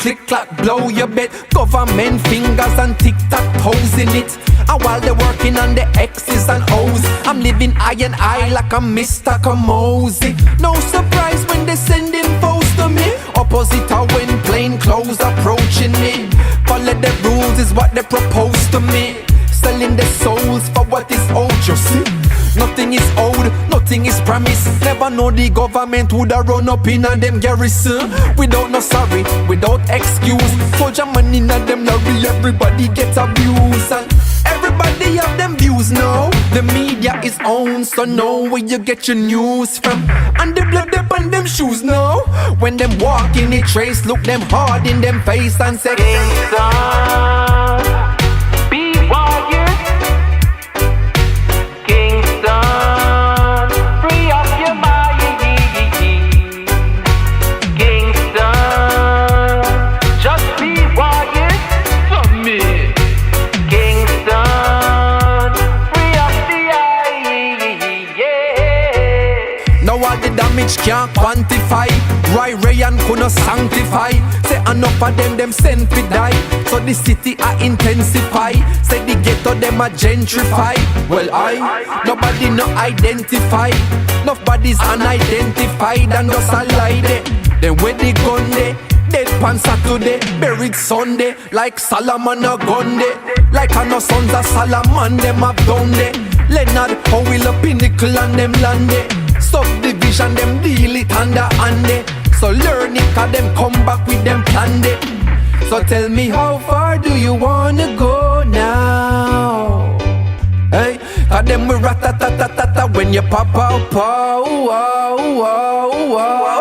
click clack blow your bet. Government fingers and tic-tac-toes in it. And while they're working on the X's and O's, I'm living eye and eye like I'm Mr. Kamosi. No surprise when they sending foes to me. Opposite are when plain clothes approaching me. Follow the rules is what they propose to me. Selling their souls for what is owed, you see. Nothing is owed, nothing is promised. Never know the government woulda run up in a them garrison. Without no sorry, without excuse. Soldier money in a them lorry, everybody gets abused. And everybody have them views now. The media is owned, so know where you get your news from. And the blood up on them shoes now. When them walk in the trace, look them hard in them face and say, Kingston, be warriors. Kingston, free up your mind. Kingston, just be warriors for me. Kingston, free up the eye, yeah. now all the damage can't quantify. Ray and couldn't sanctify. Say enough of them sent to die. So the city I intensify. Say the ghetto them a gentrify. Well nobody no identify. Nobody's unidentified and just a lie there. Then where the gun there? Dead pan Saturday, buried Sunday. Like Solomon a gun day. Like a no sons of Solomon them have done there. Leonard how will a pinnacle and them land there. Subdivision them deal it under hand. So learn it cause them come back with them plan it. So tell me how far do you wanna go now? Hey, cause them we rat-ta-ta-ta-ta when you pop out, pow, wow, wow, wow.